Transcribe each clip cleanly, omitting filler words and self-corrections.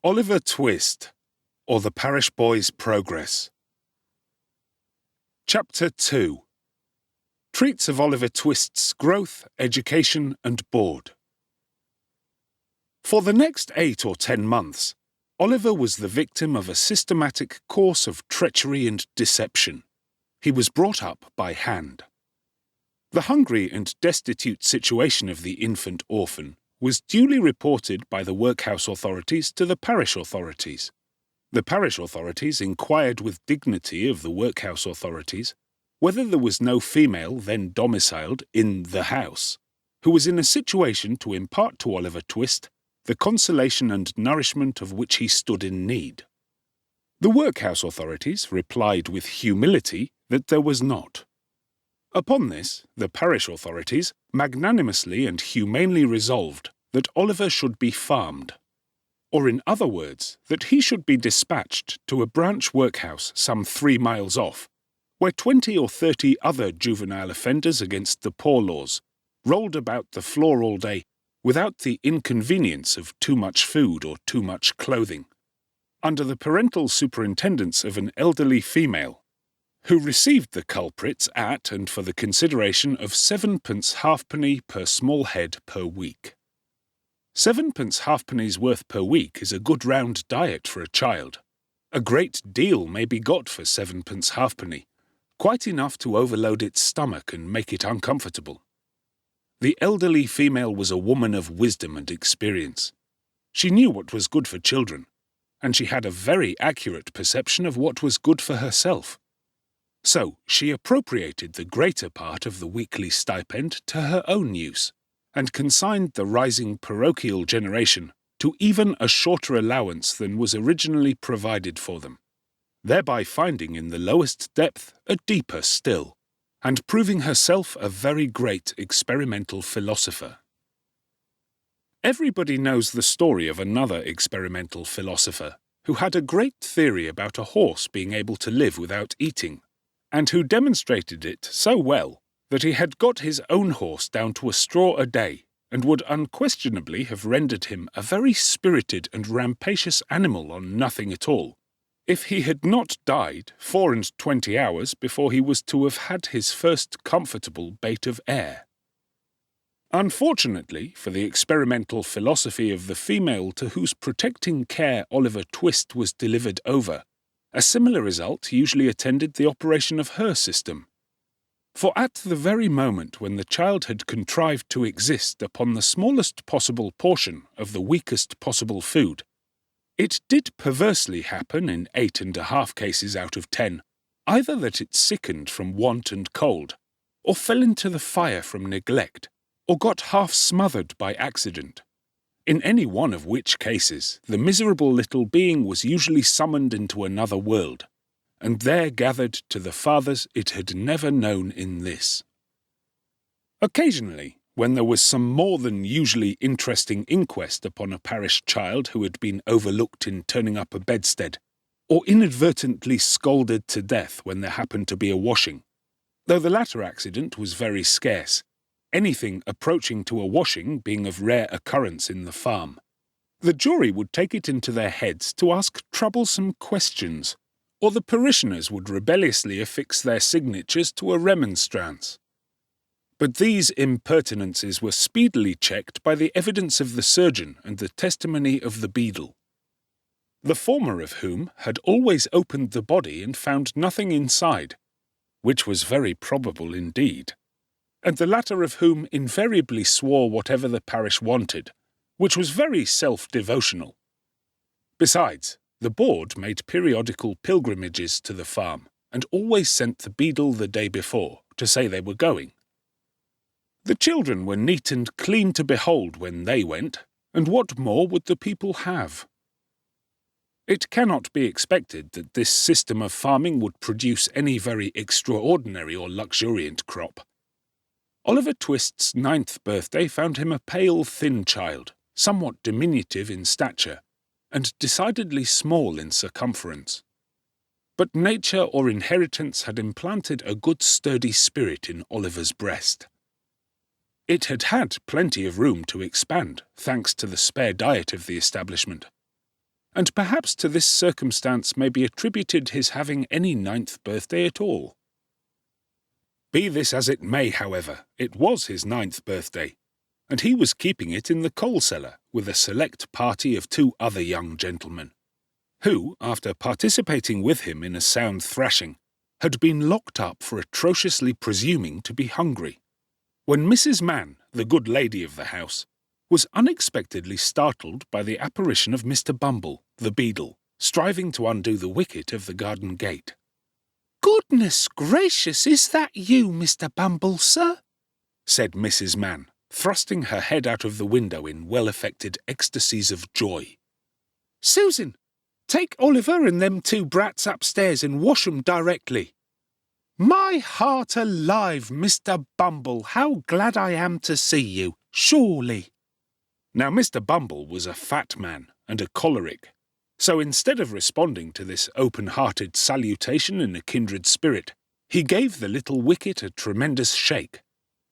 Oliver Twist, or the Parish Boy's Progress. Chapter 2. Treats of Oliver Twist's growth, education and board. For the next 8 or 10 months, Oliver was the victim of a systematic course of treachery and deception. He was brought up by hand. The hungry and destitute situation of the infant orphan was duly reported by the workhouse authorities to the parish authorities. The parish authorities inquired with dignity of the workhouse authorities whether there was no female then domiciled in the house who was in a situation to impart to Oliver Twist the consolation and nourishment of which he stood in need. The workhouse authorities replied with humility that there was not. Upon this, the parish authorities magnanimously and humanely resolved that Oliver should be farmed, or in other words, that he should be dispatched to a branch workhouse some 3 miles off, where 20 or 30 other juvenile offenders against the poor laws rolled about the floor all day without the inconvenience of too much food or too much clothing, under the parental superintendence of an elderly female, who received the culprits at and for the consideration of 7d halfpenny per small head per week. 7d halfpenny's worth per week is a good round diet for a child. A great deal may be got for 7d halfpenny, quite enough to overload its stomach and make it uncomfortable. The elderly female was a woman of wisdom and experience. She knew what was good for children, and she had a very accurate perception of what was good for herself. So she appropriated the greater part of the weekly stipend to her own use, and consigned the rising parochial generation to even a shorter allowance than was originally provided for them, thereby finding in the lowest depth a deeper still, and proving herself a very great experimental philosopher. Everybody knows the story of another experimental philosopher who had a great theory about a horse being able to live without eating, and who demonstrated it so well that he had got his own horse down to a straw a day, and would unquestionably have rendered him a very spirited and rampacious animal on nothing at all, if he had not died 24 hours before he was to have had his first comfortable bait of air. Unfortunately for the experimental philosophy of the female to whose protecting care Oliver Twist was delivered over, a similar result usually attended the operation of her system. For at the very moment when the child had contrived to exist upon the smallest possible portion of the weakest possible food, it did perversely happen in 8.5 cases out of 10, either that it sickened from want and cold, or fell into the fire from neglect, or got half smothered by accident, in any one of which cases the miserable little being was usually summoned into another world, and there gathered to the fathers it had never known in this. Occasionally, when there was some more than usually interesting inquest upon a parish child who had been overlooked in turning up a bedstead, or inadvertently scalded to death when there happened to be a washing, though the latter accident was very scarce, anything approaching to a washing being of rare occurrence in the farm, the jury would take it into their heads to ask troublesome questions, or the parishioners would rebelliously affix their signatures to a remonstrance. But these impertinences were speedily checked by the evidence of the surgeon and the testimony of the beadle, the former of whom had always opened the body and found nothing inside, which was very probable indeed, and the latter of whom invariably swore whatever the parish wanted, which was very self-devotional. Besides, the board made periodical pilgrimages to the farm, and always sent the beadle the day before to say they were going. The children were neat and clean to behold when they went, and what more would the people have? It cannot be expected that this system of farming would produce any very extraordinary or luxuriant crop. Oliver Twist's 9th birthday found him a pale, thin child, somewhat diminutive in stature, and decidedly small in circumference. But nature or inheritance had implanted a good sturdy spirit in Oliver's breast. It had had plenty of room to expand, thanks to the spare diet of the establishment. and perhaps to this circumstance may be attributed his having any 9th birthday at all. Be this as it may, however, it was his 9th birthday, and he was keeping it in the coal cellar with a select party of 2 other young gentlemen, who, after participating with him in a sound thrashing, had been locked up for atrociously presuming to be hungry, when Mrs. Mann, the good lady of the house, was unexpectedly startled by the apparition of Mr. Bumble, the beadle, striving to undo the wicket of the garden gate. "Goodness gracious, is that you, Mr. Bumble, sir?" said Mrs. Mann, thrusting her head out of the window in well-affected ecstasies of joy. "Susan, take Oliver and them 2 brats upstairs and wash 'em directly." "My heart alive, Mr. Bumble, how glad I am to see you, surely." Now Mr. Bumble was a fat man and a choleric, so instead of responding to this open-hearted salutation in a kindred spirit, he gave the little wicket a tremendous shake,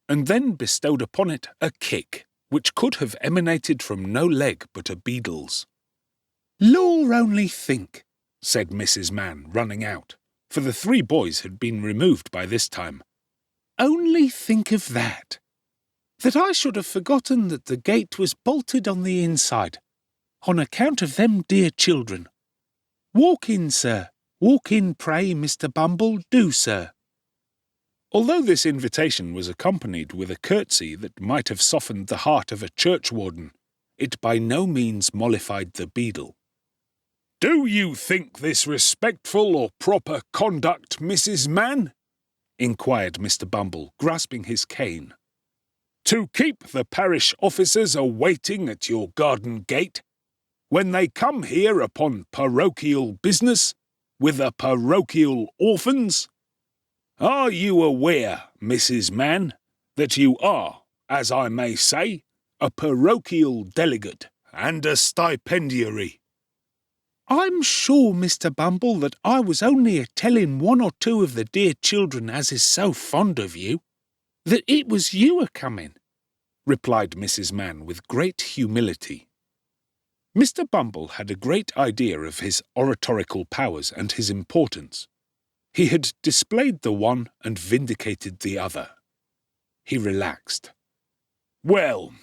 and then bestowed upon it a kick which could have emanated from no leg but a beadle's. "Lor, only think," said Mrs. Mann, running out, for the 3 boys had been removed by this time. "Only think of that. That I should have forgotten that the gate was bolted on the inside, on account of them dear children. Walk in, sir. Walk in, pray, Mr. Bumble, do, sir." Although this invitation was accompanied with a curtsy that might have softened the heart of a churchwarden, it by no means mollified the beadle. "Do you think this respectful or proper conduct, Mrs. Mann?" inquired Mr. Bumble, grasping his cane. "To keep the parish officers a-waiting at your garden gate, when they come here upon parochial business, with the parochial orphans? Are you aware, Mrs. Mann, that you are, as I may say, a parochial delegate and a stipendiary?" "I'm sure, Mr. Bumble, that I was only a-telling 1 or 2 of the dear children as is so fond of you, that it was you a-coming," replied Mrs. Mann with great humility. Mr. Bumble had a great idea of his oratorical powers and his importance. He had displayed the one and vindicated the other. He relaxed. Well,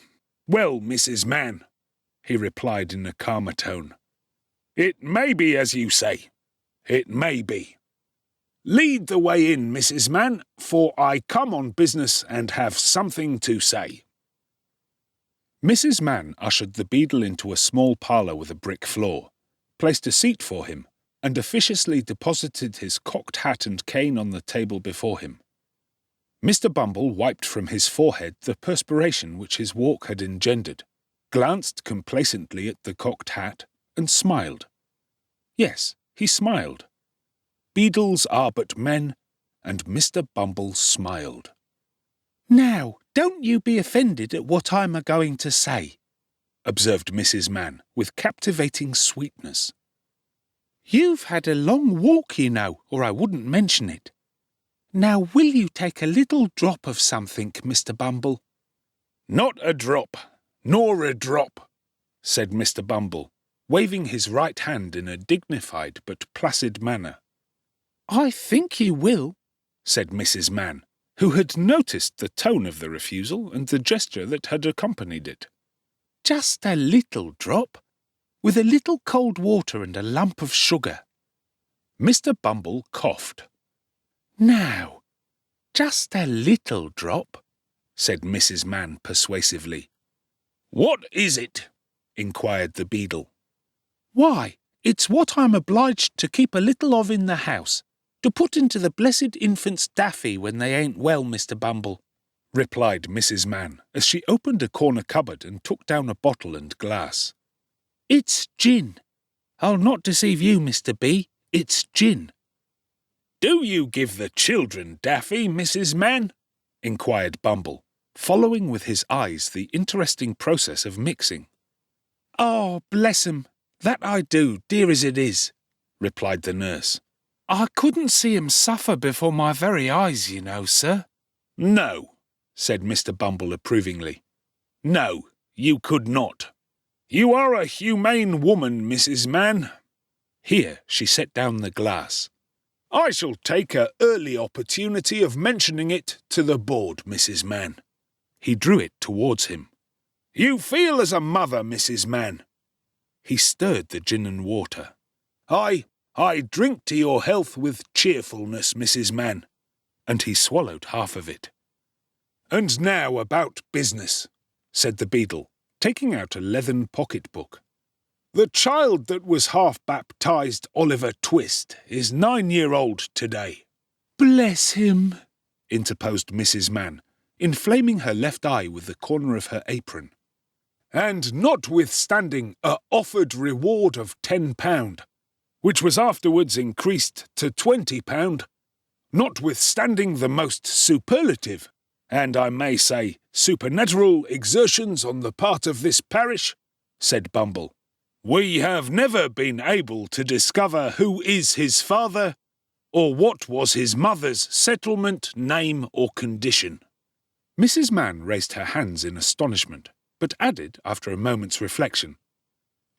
Mrs. Mann," he replied in a calmer tone. "It may be as you say. It may be. Lead the way in, Mrs. Mann, for I come on business and have something to say." Mrs. Mann ushered the beadle into a small parlour with a brick floor, placed a seat for him, and officiously deposited his cocked hat and cane on the table before him. Mr. Bumble wiped from his forehead the perspiration which his walk had engendered, glanced complacently at the cocked hat, and smiled. Yes, he smiled. Beadles are but men, and Mr. Bumble smiled. "Now, don't you be offended at what I'm a-going to say," observed Mrs. Mann, with captivating sweetness. "You've had a long walk, you know, or I wouldn't mention it. Now, will you take a little drop of something, Mr. Bumble?" "Not a drop, nor a drop," said Mr. Bumble, waving his right hand in a dignified but placid manner. "I think you will," said Mrs. Mann, who had noticed the tone of the refusal and the gesture that had accompanied it. "Just a little drop, with a little cold water and a lump of sugar." Mr. Bumble coughed. "Now, just a little drop," said Mrs. Mann persuasively. "What is it?" inquired the beadle. "Why, it's what I'm obliged to keep a little of in the house, to put into the blessed infant's daffy when they ain't well, Mr. Bumble," replied Mrs. Mann, as she opened a corner cupboard and took down a bottle and glass. "It's gin. I'll not deceive you, Mr. B. It's gin." "Do you give the children daffy, Mrs. Mann?" inquired Bumble, following with his eyes the interesting process of mixing. "Oh, bless 'em, that I do, dear as it is," replied the nurse. "I couldn't see 'em suffer before my very eyes, you know, sir." "No," said Mr. Bumble approvingly. "No, you could not. You are a humane woman, Mrs. Mann. Here she set down the glass. I shall take an early opportunity of mentioning it to the board, Mrs. Mann. He drew it towards him. You feel as a mother, Mrs. Mann. He stirred the gin and water. I drink to your health with cheerfulness, Mrs. Mann. And he swallowed half of it. And now about business, said the beadle, taking out a leathern pocket-book. The child that was half-baptized Oliver Twist is 9-year-old today. Bless him, interposed Mrs. Mann, inflaming her left eye with the corner of her apron. And notwithstanding a offered reward of £10, which was afterwards increased to £20, notwithstanding the most superlative, and I may say supernatural exertions on the part of this parish, said Bumble, we have never been able to discover who is his father, or what was his mother's settlement, name, or condition. Mrs. Mann raised her hands in astonishment, but added, after a moment's reflection,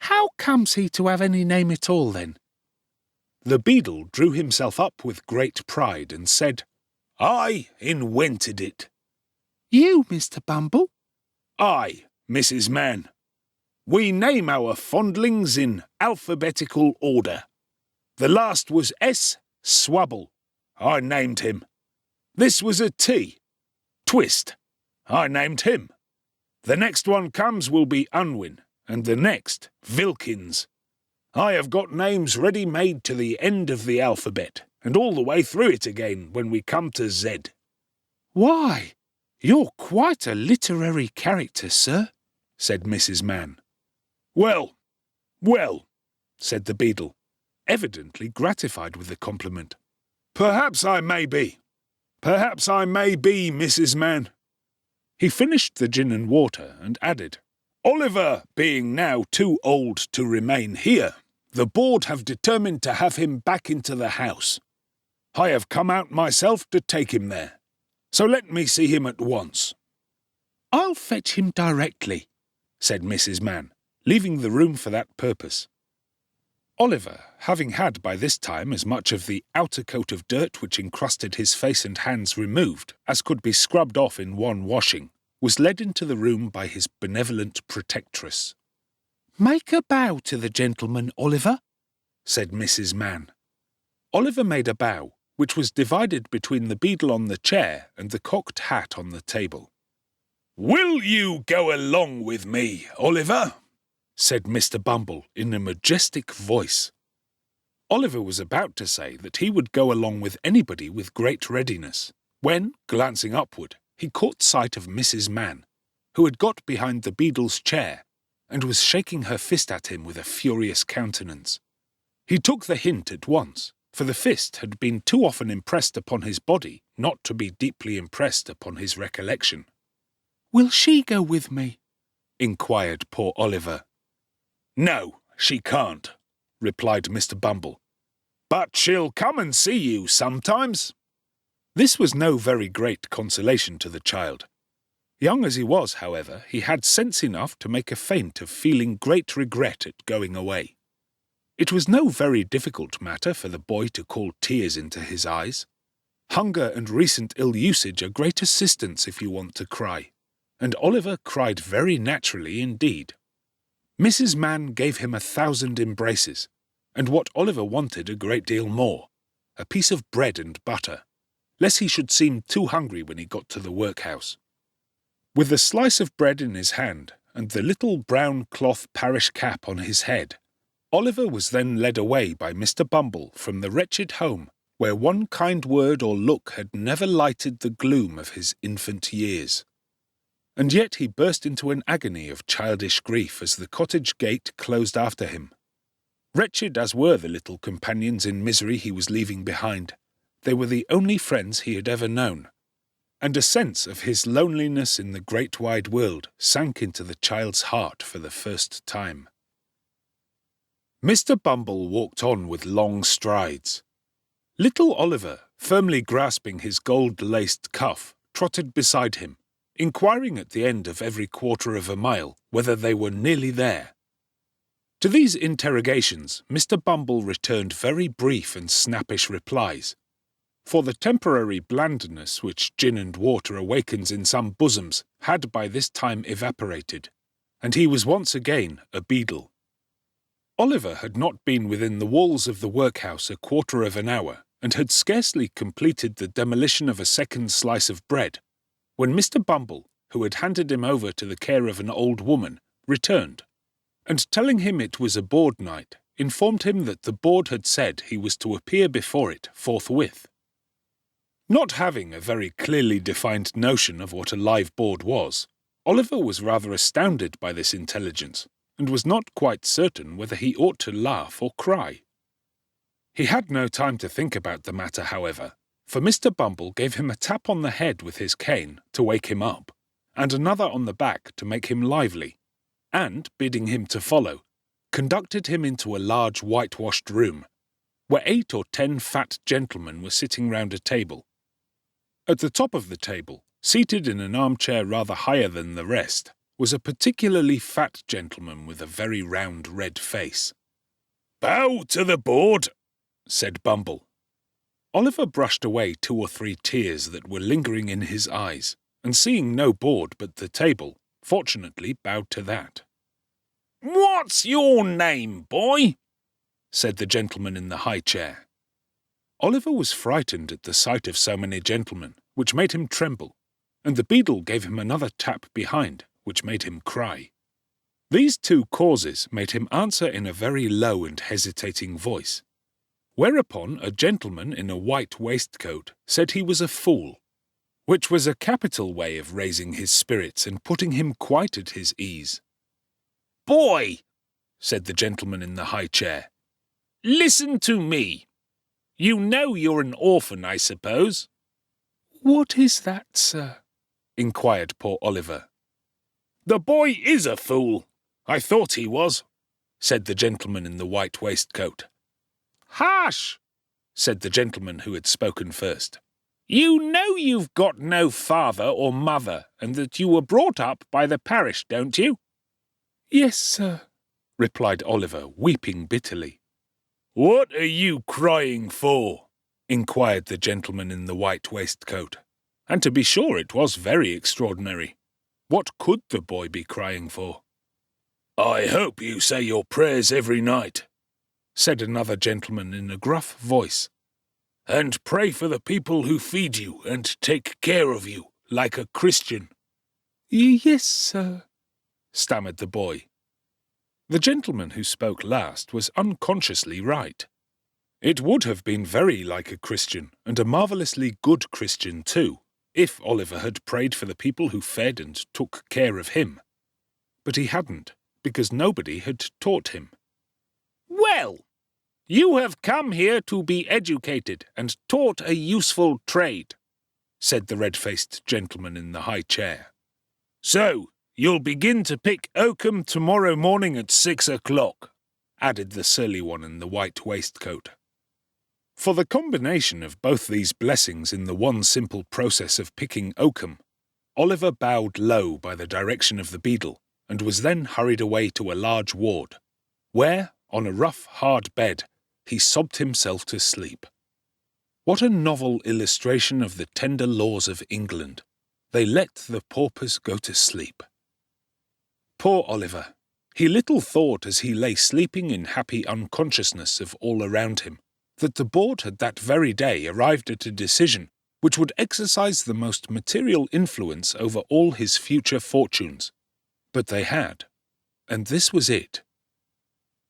How comes he to have any name at all, then? The beadle drew himself up with great pride and said, I invented it. You, Mr. Bumble? I, Mrs. Mann. We name our fondlings in alphabetical order. The last was S. Swabble. I named him. This was a T. Twist. I named him. The next one comes will be Unwin, and the next, Vilkins. I have got names ready-made to the end of the alphabet, and all the way through it again when we come to Z. Why, you're quite a literary character, sir, said Mrs. Mann. Well, said the beadle, evidently gratified with the compliment. Perhaps I may be. Perhaps I may be, Mrs. Mann. He finished the gin and water and added, Oliver being now too old to remain here, the board have determined to have him back into the house. I have come out myself to take him there, so let me see him at once. I'll fetch him directly, said Mrs. Mann, leaving the room for that purpose. Oliver, having had by this time as much of the outer coat of dirt which encrusted his face and hands removed as could be scrubbed off in one washing, was led into the room by his benevolent protectress. Make a bow to the gentleman, Oliver, said Mrs. Mann. Oliver made a bow, which was divided between the beadle on the chair and the cocked hat on the table. Will you go along with me, Oliver? Said Mr. Bumble in a majestic voice. Oliver was about to say that he would go along with anybody with great readiness, when, glancing upward, he caught sight of Mrs. Mann, who had got behind the beadle's chair and was shaking her fist at him with a furious countenance. He took the hint at once, for the fist had been too often impressed upon his body not to be deeply impressed upon his recollection. Will she go with me? Inquired poor Oliver. No, she can't, replied Mr. Bumble. But she'll come and see you sometimes. This was no very great consolation to the child. Young as he was, however, he had sense enough to make a feint of feeling great regret at going away. It was no very difficult matter for the boy to call tears into his eyes. Hunger and recent ill-usage are great assistants if you want to cry, and Oliver cried very naturally indeed. Mrs. Mann gave him 1,000 embraces, and what Oliver wanted a great deal more, a piece of bread and butter, lest he should seem too hungry when he got to the workhouse. With the slice of bread in his hand and the little brown cloth parish cap on his head, Oliver was then led away by Mr. Bumble from the wretched home where one kind word or look had never lighted the gloom of his infant years. And yet he burst into an agony of childish grief as the cottage gate closed after him. Wretched as were the little companions in misery he was leaving behind, they were the only friends he had ever known, and a sense of his loneliness in the great wide world sank into the child's heart for the first time. Mr. Bumble walked on with long strides. Little Oliver, firmly grasping his gold-laced cuff, trotted beside him, inquiring at the end of every quarter of a mile whether they were nearly there, To these interrogations, Mr. Bumble returned very brief and snappish replies, for the temporary blandness which gin and water awakens in some bosoms had by this time evaporated, and he was once again a beadle. Oliver had not been within the walls of the workhouse a quarter of an hour, and had scarcely completed the demolition of a second slice of bread, when Mr. Bumble, who had handed him over to the care of an old woman, returned, and telling him it was a board night, informed him that the board had said he was to appear before it forthwith. Not having a very clearly defined notion of what a live board was, Oliver was rather astounded by this intelligence, and was not quite certain whether he ought to laugh or cry. He had no time to think about the matter, however, for Mr. Bumble gave him a tap on the head with his cane to wake him up, and another on the back to make him lively, and, bidding him to follow, conducted him into a large whitewashed room, where 8 or 10 fat gentlemen were sitting round a table. At the top of the table, seated in an armchair rather higher than the rest, was a particularly fat gentleman with a very round red face. "Bow to the board," said Bumble. Oliver brushed away 2 or 3 tears that were lingering in his eyes, and seeing no board but the table, fortunately bowed to that. "What's your name, boy?" said the gentleman in the high chair. Oliver was frightened at the sight of so many gentlemen, which made him tremble, and the beadle gave him another tap behind, which made him cry. These 2 causes made him answer in a very low and hesitating voice, whereupon a gentleman in a white waistcoat said he was a fool, which was a capital way of raising his spirits and putting him quite at his ease. "Boy," said the gentleman in the high chair, "listen to me. You know you're an orphan, I suppose?" "What is that, sir?" inquired poor Oliver. "The boy is a fool. I thought he was," said the gentleman in the white waistcoat. "Hush!" said the gentleman who had spoken first. "You know you've got no father or mother, and that you were brought up by the parish, don't you?" "Yes, sir," replied Oliver, weeping bitterly. "What are you crying for?" inquired the gentleman in the white waistcoat. And to be sure it was very extraordinary. What could the boy be crying for? "I hope you say your prayers every night," said another gentleman in a gruff voice, "and pray for the people who feed you and take care of you, like a Christian." "Yes, sir," stammered the boy. The gentleman who spoke last was unconsciously right. It would have been very like a Christian, and a marvellously good Christian too, if Oliver had prayed for the people who fed and took care of him. But he hadn't, because nobody had taught him. "Well, you have come here to be educated and taught a useful trade," said the red-faced gentleman in the high chair. "So, you'll begin to pick oakum tomorrow morning at 6 o'clock, added the surly one in the white waistcoat. For the combination of both these blessings in the one simple process of picking oakum, Oliver bowed low by the direction of the beadle, and was then hurried away to a large ward, where, on a rough, hard bed, he sobbed himself to sleep. What a novel illustration of the tender laws of England! They let the paupers go to sleep. Poor Oliver! He little thought as he lay sleeping in happy unconsciousness of all around him, that the board had that very day arrived at a decision which would exercise the most material influence over all his future fortunes. But they had, and this was it.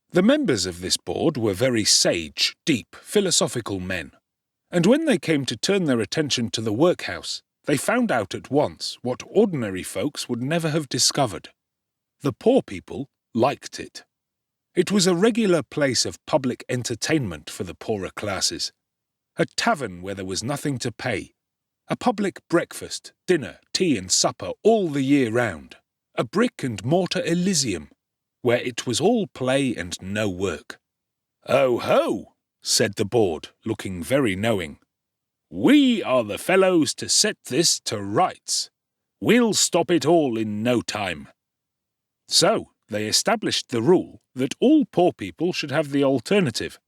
The members of this board were very sage, deep, philosophical men, and when they came to turn their attention to the workhouse, they found out at once what ordinary folks would never have discovered. The poor people liked it. It was a regular place of public entertainment for the poorer classes, a tavern where there was nothing to pay, a public breakfast, dinner, tea and supper all the year round, a brick-and-mortar Elysium, where it was all play and no work. "Oh ho!" said the board, looking very knowing. "We are the fellows to set this to rights. We'll stop it all in no time." So they established the rule that all poor people should have the alternative,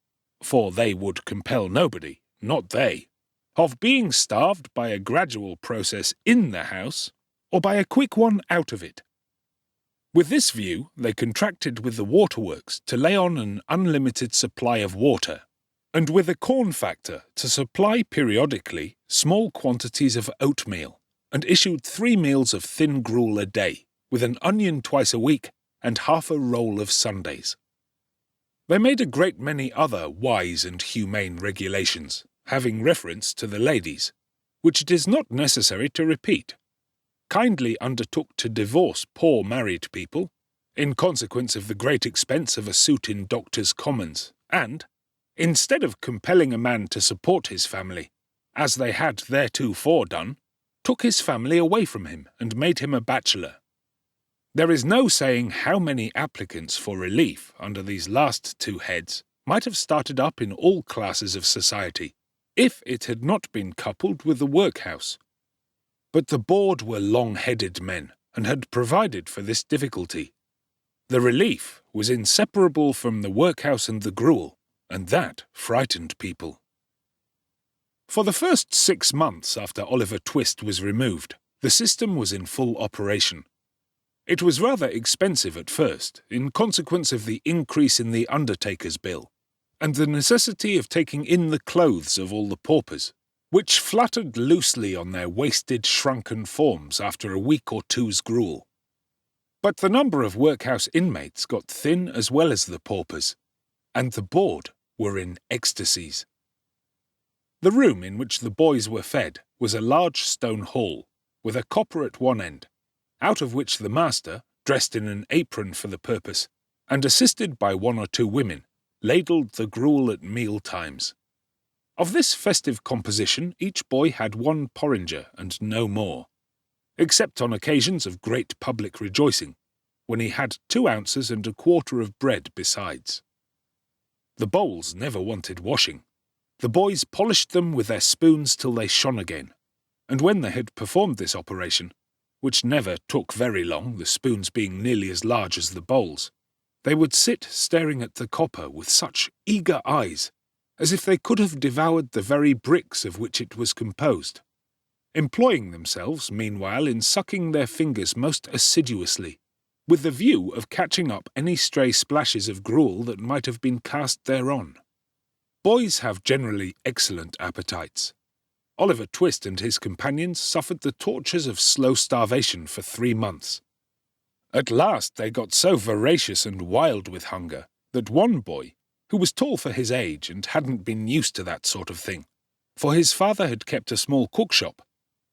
for they would compel nobody, not they, of being starved by a gradual process in the house or by a quick one out of it. With this view, they contracted with the waterworks to lay on an unlimited supply of water, and with a corn factor to supply periodically small quantities of oatmeal, and issued 3 meals of thin gruel a day, with an onion twice a week and half a roll of Sundays. They made a great many other wise and humane regulations, having reference to the ladies, which it is not necessary to repeat. Kindly undertook to divorce poor married people, in consequence of the great expense of a suit in Doctors' Commons, and, instead of compelling a man to support his family, as they had theretofore done, took his family away from him and made him a bachelor. There is no saying how many applicants for relief under these last 2 heads might have started up in all classes of society, if it had not been coupled with the workhouse. But the board were long-headed men, and had provided for this difficulty. The relief was inseparable from the workhouse and the gruel, and that frightened people. For the first 6 months after Oliver Twist was removed, the system was in full operation. It was rather expensive at first, in consequence of the increase in the undertaker's bill, and the necessity of taking in the clothes of all the paupers, which fluttered loosely on their wasted, shrunken forms after a week or 2's gruel. But the number of workhouse inmates got thin as well as the paupers, and the board were in ecstasies. The room in which the boys were fed was a large stone hall, with a copper at one end, out of which the master, dressed in an apron for the purpose, and assisted by 1 or 2 women, ladled the gruel at meal times. Of this festive composition each boy had 1 porringer and no more, except on occasions of great public rejoicing, when he had 2 ounces and a quarter of bread besides. The bowls never wanted washing. The boys polished them with their spoons till they shone again, and when they had performed this operation, which never took very long, the spoons being nearly as large as the bowls, they would sit staring at the copper with such eager eyes, as if they could have devoured the very bricks of which it was composed, employing themselves meanwhile in sucking their fingers most assiduously, with the view of catching up any stray splashes of gruel that might have been cast thereon. Boys have generally excellent appetites. Oliver Twist and his companions suffered the tortures of slow starvation for 3 months. At last they got so voracious and wild with hunger that one boy, who was tall for his age and hadn't been used to that sort of thing, for his father had kept a small cookshop,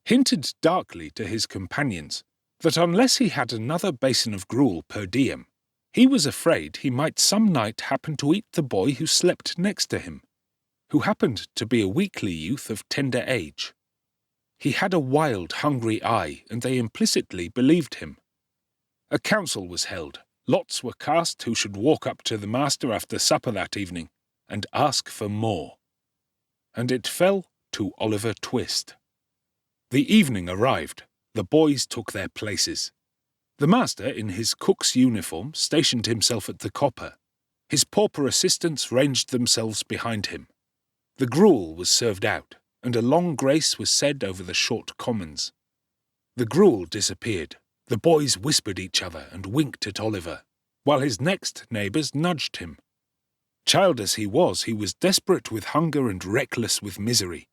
hinted darkly to his companions that unless he had another basin of gruel per diem, he was afraid he might some night happen to eat the boy who slept next to him, who happened to be a weakly youth of tender age. He had a wild, hungry eye, and they implicitly believed him. A council was held. Lots were cast who should walk up to the master after supper that evening and ask for more. And it fell to Oliver Twist. The evening arrived. The boys took their places. The master, in his cook's uniform, stationed himself at the copper. His pauper assistants ranged themselves behind him. The gruel was served out, and a long grace was said over the short commons. The gruel disappeared. The boys whispered each other and winked at Oliver, while his next neighbours nudged him. Child as he was desperate with hunger and reckless with misery.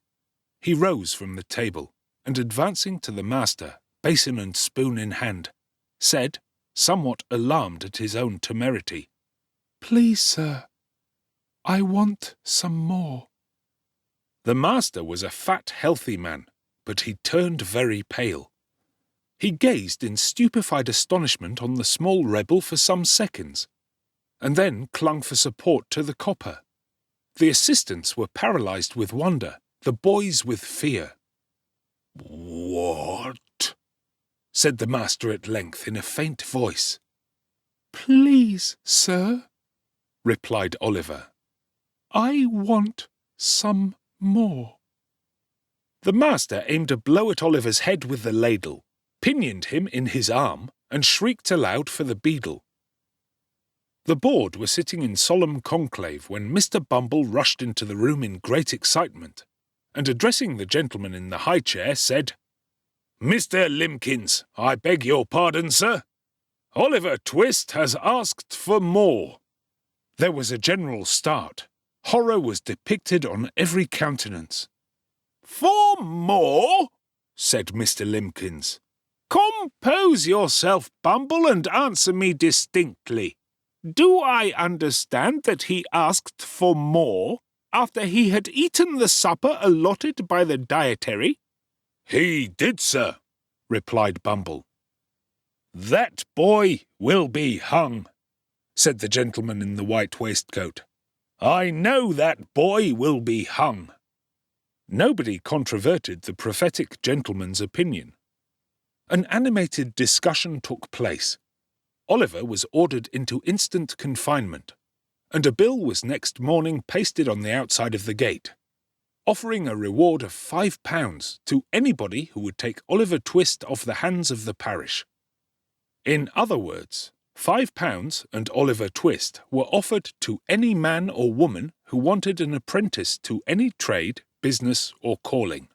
He rose from the table, and advancing to the master, basin and spoon in hand, said, somewhat alarmed at his own temerity, "Please, sir, I want some more." The master was a fat, healthy man, but he turned very pale. He gazed in stupefied astonishment on the small rebel for some seconds, and then clung for support to the copper. The assistants were paralysed with wonder, the boys with fear. "What?" said the master at length in a faint voice. "Please, sir," replied Oliver, "I want some more." The master aimed a blow at Oliver's head with the ladle, pinioned him in his arm, and shrieked aloud for the beadle. The board were sitting in solemn conclave when Mr. Bumble rushed into the room in great excitement, and addressing the gentleman in the high chair, said, "Mr. Limbkins, I beg your pardon, sir. Oliver Twist has asked for more." There was a general start. Horror was depicted on every countenance. "For more?" said Mr. Limbkins. "Compose yourself, Bumble, and answer me distinctly. Do I understand that he asked for more after he had eaten the supper allotted by the dietary?" "He did, sir," replied Bumble. "That boy will be hung," said the gentleman in the white waistcoat. "I know that boy will be hung." Nobody controverted the prophetic gentleman's opinion. An animated discussion took place. Oliver was ordered into instant confinement, and a bill was next morning pasted on the outside of the gate, offering a reward of £5 to anybody who would take Oliver Twist off the hands of the parish. In other words, £5 and Oliver Twist were offered to any man or woman who wanted an apprentice to any trade, business, or calling.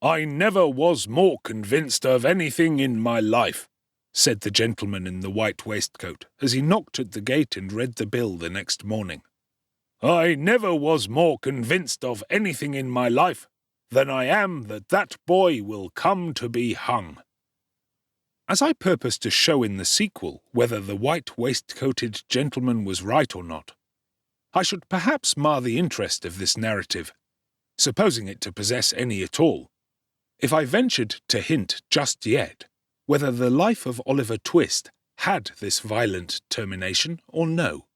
"I never was more convinced of anything in my life," said the gentleman in the white waistcoat as he knocked at the gate and read the bill the next morning. "I never was more convinced of anything in my life than I am that that boy will come to be hung." As I purpose to show in the sequel whether the white waistcoated gentleman was right or not, I should perhaps mar the interest of this narrative, supposing it to possess any at all, if I ventured to hint just yet whether the life of Oliver Twist had this violent termination or no.